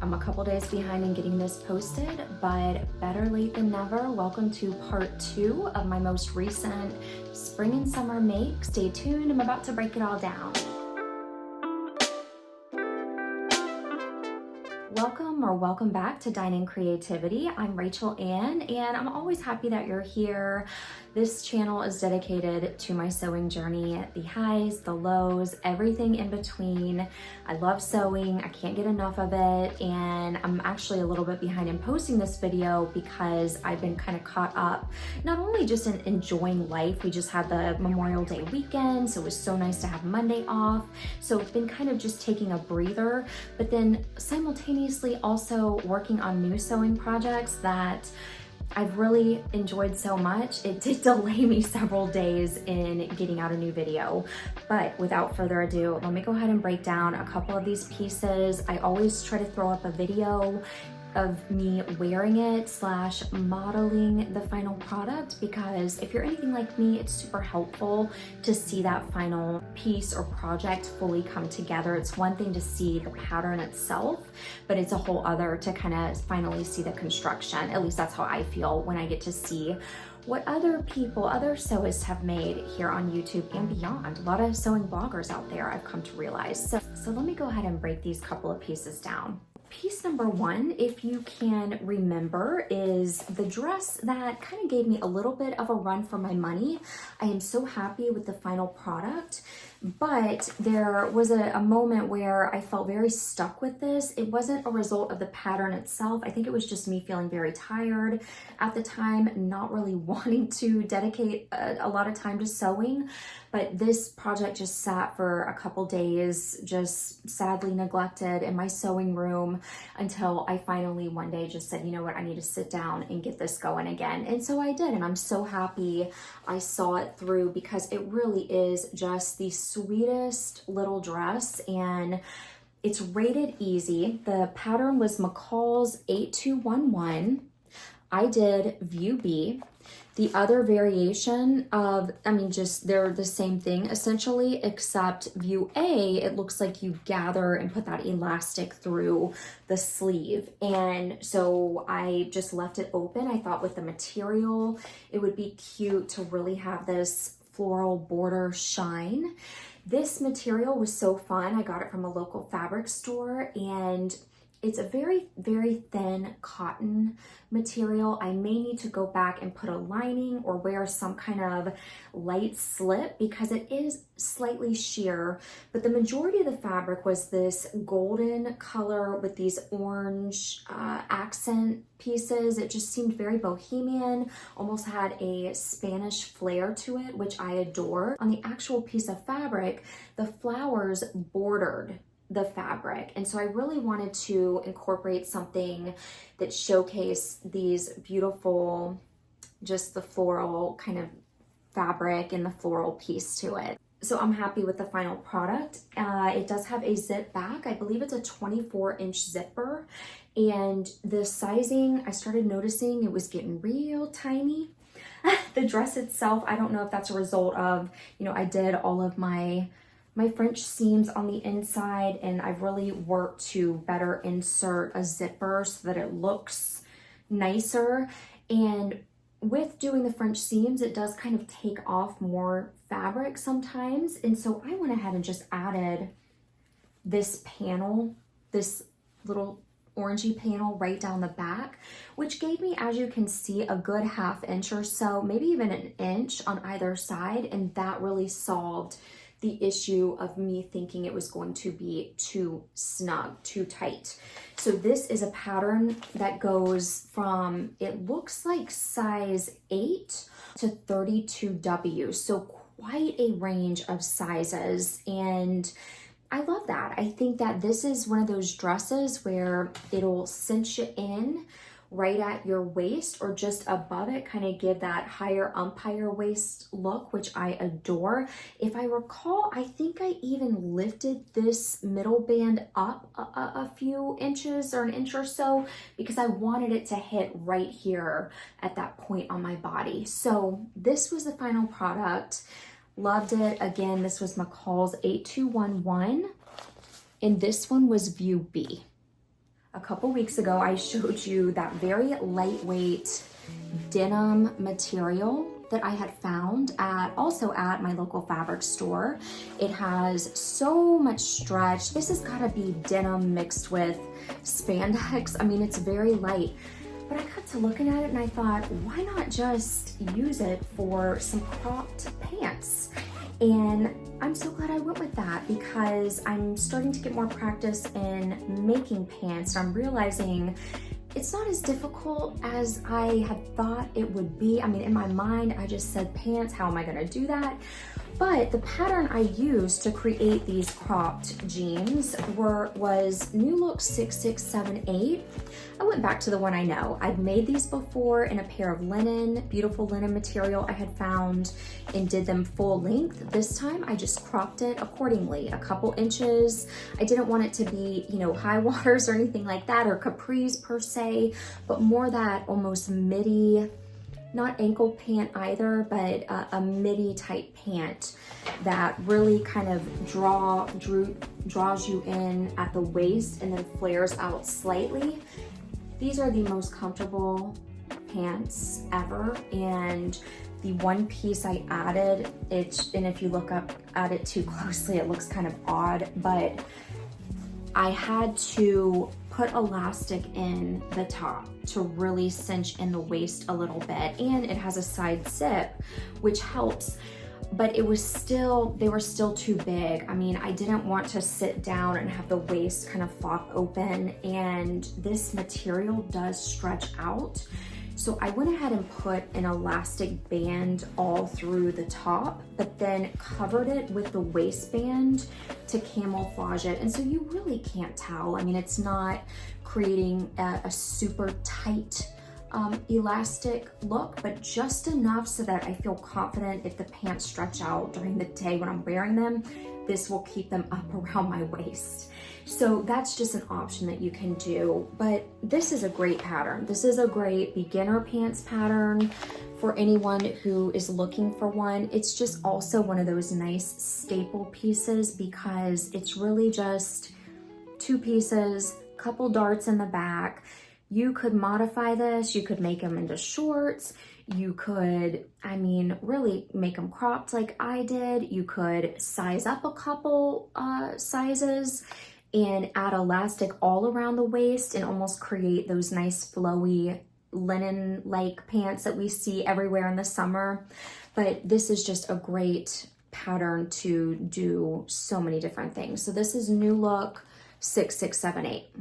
I'm a couple days behind in getting this posted, but better late than never. Welcome to part 2 of my most recent spring and summer make. Stay tuned, I'm about to break it all down. Welcome back to Dine in Creativity. I'm Rachel Ann, and I'm always happy that you're here. This channel is dedicated to my sewing journey, the highs, the lows, everything in between. I love sewing, I can't get enough of it, and I'm actually a little bit behind in posting this video because I've been kind of caught up, not only just in enjoying life, we just had the Memorial Day weekend, so it was so nice to have Monday off, so I've been kind of just taking a breather, but then simultaneously also working on new sewing projects that I've really enjoyed so much. It did delay me several days in getting out a new video, but without further ado, let me go ahead and break down a couple of these pieces. I always try to throw up a video of me wearing it / modeling the final product, because if you're anything like me, it's super helpful to see that final piece or project fully come together. It's one thing to see the pattern itself, but it's a whole other to kind of finally see the construction. At least that's how I feel when I get to see what other people, other sewists have made here on YouTube and beyond. A lot of sewing bloggers out there, I've come to realize. So let me go ahead and break these couple of pieces down. Piece number 1, if you can remember, is the dress that kind of gave me a little bit of a run for my money. I am so happy with the final product, but there was a moment where I felt very stuck with this. It wasn't a result of the pattern itself. I think it was just me feeling very tired at the time, not really wanting to dedicate a lot of time to sewing. But this project just sat for a couple days, just sadly neglected in my sewing room until I finally one day just said, you know what, I need to sit down and get this going again. And so I did, and I'm so happy I saw it through because it really is just the sweetest little dress, and it's rated easy. The pattern was McCall's 8211. I did View B. The other variation of, they're the same thing essentially, except View A, it looks like you gather and put that elastic through the sleeve. And so I just left it open. I thought with the material, it would be cute to really have this floral border shine. This material was so fun. I got it from a local fabric store, and it's a very, very thin cotton material. I may need to go back and put a lining or wear some kind of light slip because it is slightly sheer, but the majority of the fabric was this golden color with these orange accent pieces. It just seemed very bohemian, almost had a Spanish flair to it, which I adore. On the actual piece of fabric, the flowers bordered the fabric, and so I really wanted to incorporate something that showcased these beautiful, just the floral kind of fabric and the floral piece to it. So I'm happy with the final product. It does have a zip back. I believe it's a 24-inch zipper, and the sizing, I started noticing it was getting real tiny. The dress itself, I don't know if that's a result of, I did all of my French seams on the inside, and I've really worked to better insert a zipper so that it looks nicer. And with doing the French seams, it does kind of take off more fabric sometimes. And so I went ahead and just added this panel, this little orangey panel right down the back, which gave me, as you can see, a good 1/2 inch or so, maybe even an inch on either side. And that really solved the issue of me thinking it was going to be too snug, too tight. So this is a pattern that goes from, it looks like size 8 to 32W. So quite a range of sizes. And I love that. I think that this is one of those dresses where it'll cinch you in right at your waist or just above it, kind of give that higher umpire waist look, which I adore. If I recall, I think I even lifted this middle band up a few inches or an inch or so because I wanted it to hit right here at that point on my body. So this was the final product. Loved it. Again, this was McCall's 8211, and this one was View B. A couple weeks ago, I showed you that very lightweight denim material that I had found also at my local fabric store. It has so much stretch. This has gotta be denim mixed with spandex. I mean, it's very light. But I got to looking at it and I thought, why not just use it for some cropped pants? And I'm so glad I went with that because I'm starting to get more practice in making pants. I'm realizing it's not as difficult as I had thought it would be. I mean, in my mind, I just said pants, how am I gonna do that? But the pattern I used to create these cropped jeans was New Look 6678. I went back to the one I know. I'd made these before in a pair of linen, beautiful linen material I had found, and did them full length. This time I just cropped it accordingly, a couple inches. I didn't want it to be, you know, high waters or anything like that, or capris per se, but more that almost midi, not ankle pant either, but a midi type pant that really kind of draws you in at the waist and then flares out slightly. These are the most comfortable pants ever, and the one piece I added, and if you look up at it too closely, it looks kind of odd, but I had to put elastic in the top to really cinch in the waist a little bit, and it has a side zip, which helps, but they were still too big. I mean, I didn't want to sit down and have the waist kind of flop open, and this material does stretch out. So I went ahead and put an elastic band all through the top, but then covered it with the waistband to camouflage it. And so you really can't tell. I mean, it's not creating a super tight elastic look, but just enough so that I feel confident if the pants stretch out during the day when I'm wearing them, this will keep them up around my waist. So that's just an option that you can do, but this is a great pattern. This is a great beginner pants pattern for anyone who is looking for one. It's just also one of those nice staple pieces because it's really just two pieces, couple darts in the back. You could modify this, you could make them into shorts, you could, I mean, really make them cropped like I did. You could size up a couple sizes and add elastic all around the waist and almost create those nice flowy linen-like pants that we see everywhere in the summer. But this is just a great pattern to do so many different things. So this is New Look 6678.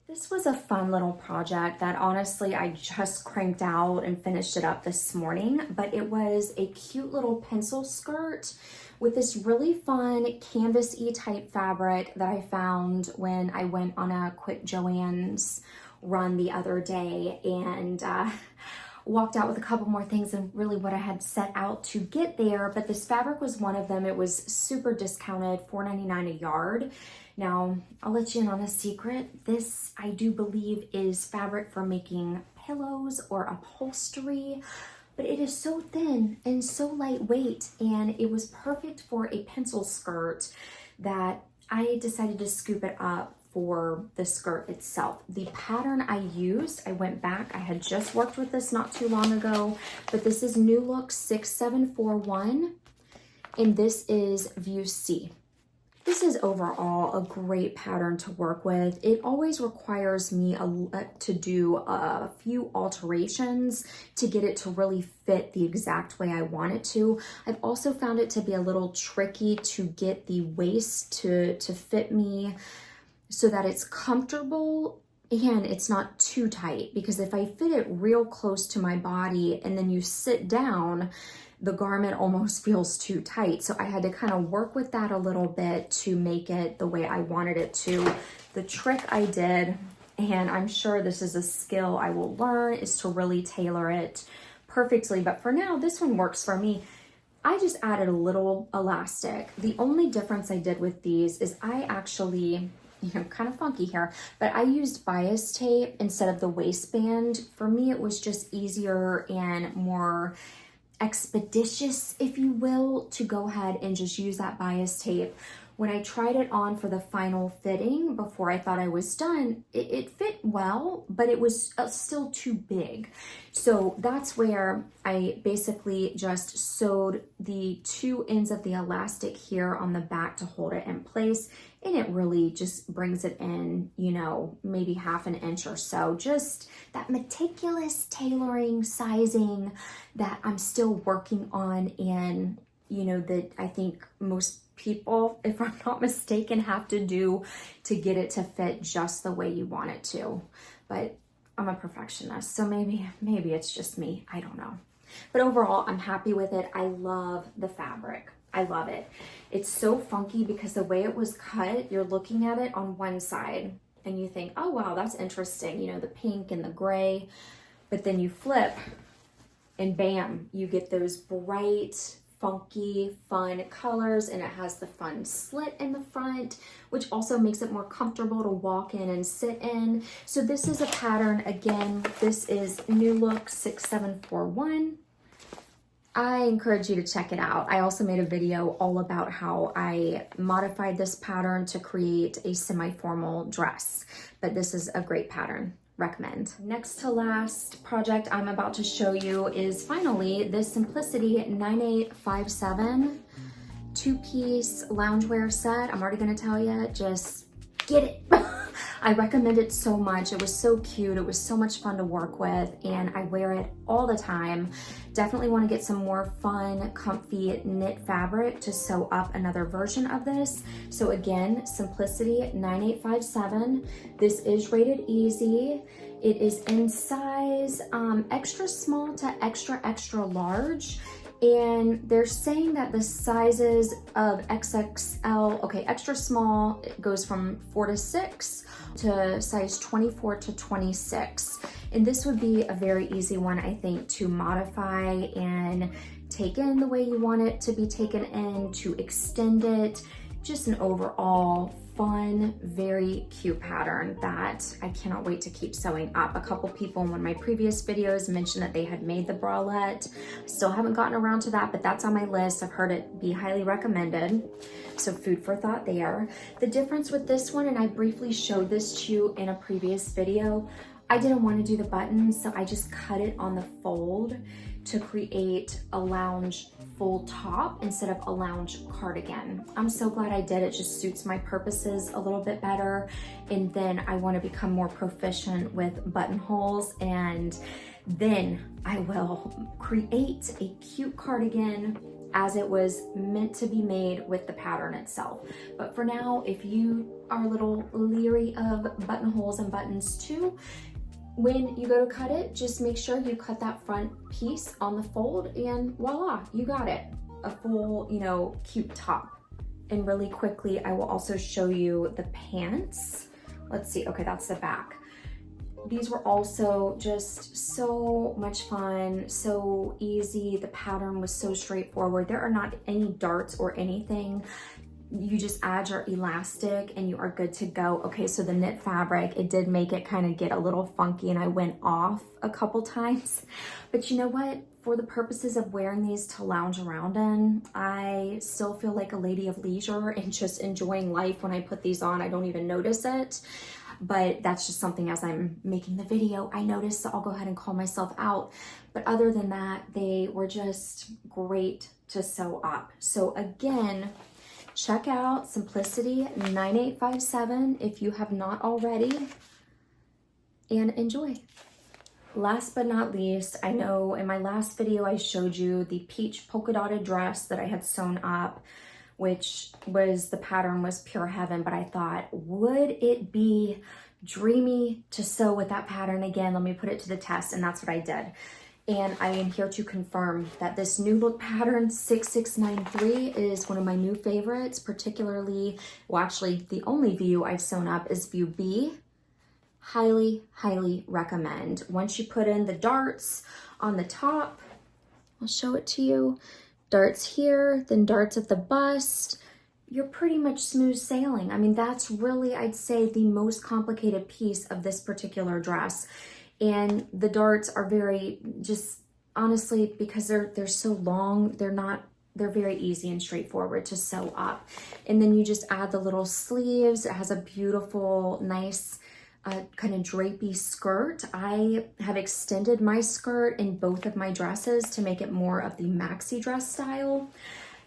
This was a fun little project that honestly I just cranked out and finished it up this morning, but it was a cute little pencil skirt with this really fun canvas-y type fabric that I found when I went on a quick Joann's run the other day, and walked out with a couple more things than really what I had set out to get there, but this fabric was one of them. It was super discounted, $4.99 a yard. Now, I'll let you in on a secret. This, I do believe, is fabric for making pillows or upholstery, but it is so thin and so lightweight, and it was perfect for a pencil skirt that I decided to scoop it up for the skirt itself. The pattern I used, I went back, I had just worked with this not too long ago, but this is New Look 6741, and this is View C. This is overall a great pattern to work with. It always requires me to do a few alterations to get it to really fit the exact way I want it to. I've also found it to be a little tricky to get the waist to fit me so that it's comfortable and it's not too tight, because if I fit it real close to my body and then you sit down, the garment almost feels too tight. So I had to kind of work with that a little bit to make it the way I wanted it to. The trick I did, and I'm sure this is a skill I will learn, is to really tailor it perfectly. But for now, this one works for me. I just added a little elastic. The only difference I did with these is I actually, kind of funky here, but I used bias tape instead of the waistband. For me, it was just easier and more expeditious, if you will, to go ahead and just use that bias tape when I tried it on for the final fitting before I thought I was done, it fit well, but it was still too big. So that's where I basically just sewed the two ends of the elastic here on the back to hold it in place. And it really just brings it in, you know, maybe half an inch or so. Just that meticulous tailoring, sizing that I'm still working on, and, you know, that I think most people, if I'm not mistaken, have to do to get it to fit just the way you want it to. But I'm a perfectionist, so maybe it's just me. I don't know. But overall, I'm happy with it. I love the fabric. I love it. It's so funky because the way it was cut, you're looking at it on one side and you think, oh wow, that's interesting, you know, the pink and the gray. But then you flip and bam, you get those bright, funky, fun colors, and it has the fun slit in the front, which also makes it more comfortable to walk in and sit in. So this is a pattern, again, this is New Look 6741. I encourage you to check it out. I also made a video all about how I modified this pattern to create a semi-formal dress, but this is a great pattern. Recommend. Next to last project I'm about to show you is finally this Simplicity 9857 two-piece loungewear set. I'm already gonna tell you, just get it. I recommend it so much. It was so cute. It was so much fun to work with, and I wear it all the time. Definitely want to get some more fun, comfy knit fabric to sew up another version of this. So again, Simplicity 9857. This is rated easy. It is in size extra small to extra, extra large. And they're saying that the sizes of XXL, okay, extra small, it goes from 4 to 6 to size 24 to 26. And this would be a very easy one, I think, to modify and take in the way you want it to be taken in, to extend it. Just an overall fun, very cute pattern that I cannot wait to keep sewing up. A couple people in one of my previous videos mentioned that they had made the bralette. Still haven't gotten around to that, but that's on my list. I've heard it be highly recommended. So food for thought there. The difference with this one, and I briefly showed this to you in a previous video, I didn't want to do the buttons, so I just cut it on the fold to create a lounge full top instead of a lounge cardigan. I'm so glad I did. It just suits my purposes a little bit better. And then I want to become more proficient with buttonholes, and then I will create a cute cardigan as it was meant to be made with the pattern itself. But for now, if you are a little leery of buttonholes and buttons too, when you go to cut it, just make sure you cut that front piece on the fold, and voila, you got it. A full, you know, cute top. And really quickly, I will also show you the pants. Let's see, okay, that's the back. These were also just so much fun, so easy. The pattern was so straightforward. There are not any darts or anything. You just add your elastic and you are good to go. Okay, so the knit fabric, it did make it kind of get a little funky, and I went off a couple times. But you know what? For the purposes of wearing these to lounge around in, I still feel like a lady of leisure and just enjoying life when I put these on. I don't even notice it. But that's just something, as I'm making the video, I noticed, so I'll go ahead and call myself out. But other than that, they were just great to sew up. So again, check out Simplicity 9857 if you have not already, and enjoy. Last but not least, I know in my last video I showed you the peach polka dotted dress that I had sewn up, which was, the pattern was pure heaven, but I thought, would it be dreamy to sew with that pattern again? Let me put it to the test, and that's what I did. And I am here to confirm that this New Look pattern 6693 is one of my new favorites, particularly, well, actually the only view I've sewn up is view B. Highly, highly recommend. Once you put in the darts on the top, I'll show it to you. Darts here, then darts at the bust. You're pretty much smooth sailing. I mean, that's really, I'd say, the most complicated piece of this particular dress. And the darts are very, just honestly, because they're so long, they're not they're very easy and straightforward to sew up. And then you just add the little sleeves. It has a beautiful, nice kind of drapey skirt. I have extended my skirt in both of my dresses to make it more of the maxi dress style.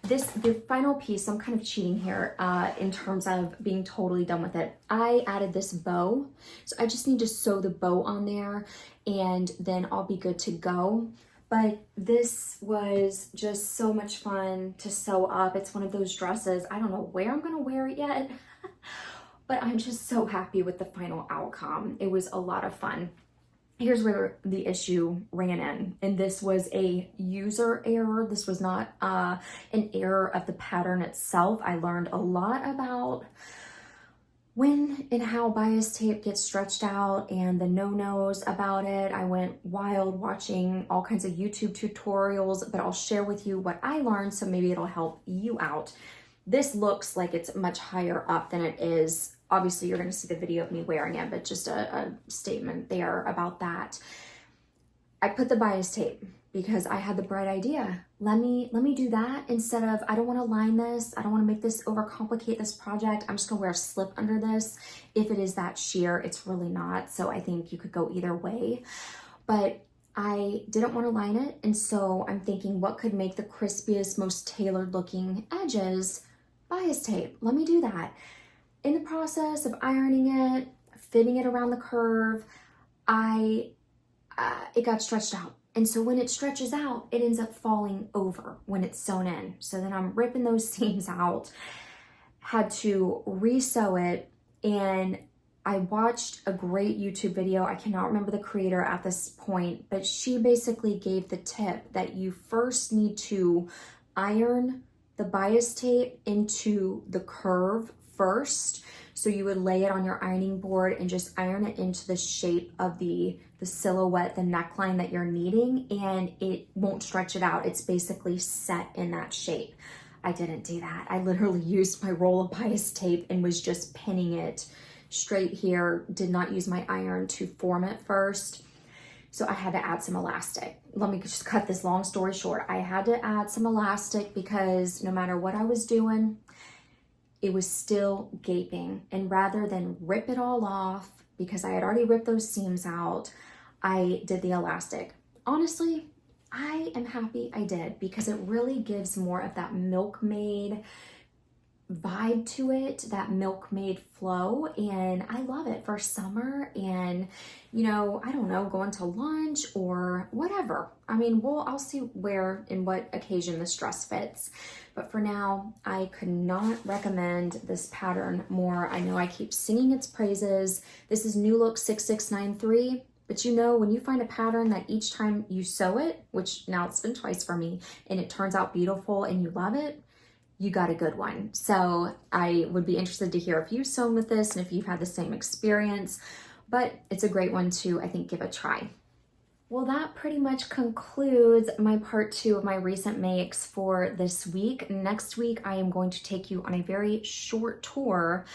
The final piece, I'm kind of cheating here in terms of being totally done with it. I added this bow. So I just need to sew the bow on there and then I'll be good to go. But this was just so much fun to sew up. It's one of those dresses. I don't know where I'm gonna wear it yet, but I'm just so happy with the final outcome. It was a lot of fun. Here's where the issue ran in, and this was a user error. This was not an error of the pattern itself. I learned a lot about when and how bias tape gets stretched out and the no-nos about it. I went wild watching all kinds of YouTube tutorials, but I'll share with you what I learned so maybe it'll help you out. This looks like it's much higher up than it is. Obviously, you're going to see the video of me wearing it, but just a statement there about that. I put the bias tape because I had the bright idea. Let me do that instead of, I don't want to line this. I don't want to make this overcomplicate this project. I'm just going to wear a slip under this. If it is that sheer, it's really not. So I think you could go either way. But I didn't want to line it. And so I'm thinking, what could make the crispiest, most tailored looking edges? Bias tape. Let me do that. In the process of ironing it, fitting it around the curve, it got stretched out. And so when it stretches out, it ends up falling over when it's sewn in. So then I'm ripping those seams out, had to re-sew it, and I watched a great YouTube video. I cannot remember the creator at this point, but she basically gave the tip that you first need to iron the bias tape into the curve first. So you would lay it on your ironing board and just iron it into the shape of the silhouette, the neckline that you're needing, and it won't stretch it out. It's basically set in that shape. I didn't do that. I literally used my roll of bias tape and was just pinning it straight here. Did not use my iron to form it first. So I had to add some elastic. Let me just cut this long story short. I had to add some elastic because no matter what I was doing, it was still gaping. And rather than rip it all off, because I had already ripped those seams out, I did the elastic. Honestly, I am happy I did because it really gives more of that milkmaid vibe to it, that milkmaid flow, and I love it for summer and, you know, I don't know, going to lunch or whatever. I mean, I'll see where and what occasion this dress fits, but for now, I could not recommend this pattern more. I know I keep singing its praises. This is New Look 6693. But you know, when you find a pattern that each time you sew it, which now it's been twice for me, and it turns out beautiful and you love it, you got a good one. So I would be interested to hear if you've sewn with this and if you've had the same experience, but it's a great one to, I think, give a try. Well, that pretty much concludes my part 2 of my recent makes for this week. Next week, I am going to take you on a very short tour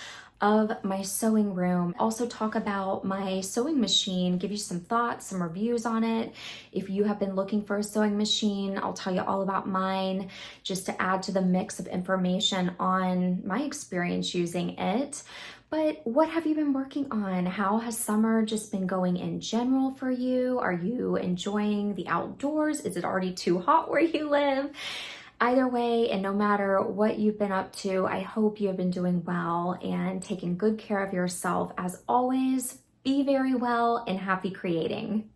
of my sewing room. Also talk about my sewing machine, give you some thoughts, some reviews on it. If you have been looking for a sewing machine, I'll tell you all about mine just to add to the mix of information on my experience using it. But what have you been working on? How has summer just been going in general for you? Are you enjoying the outdoors? Is it already too hot where you live? Either way, and no matter what you've been up to, I hope you have been doing well and taking good care of yourself. As always, be very well and happy creating.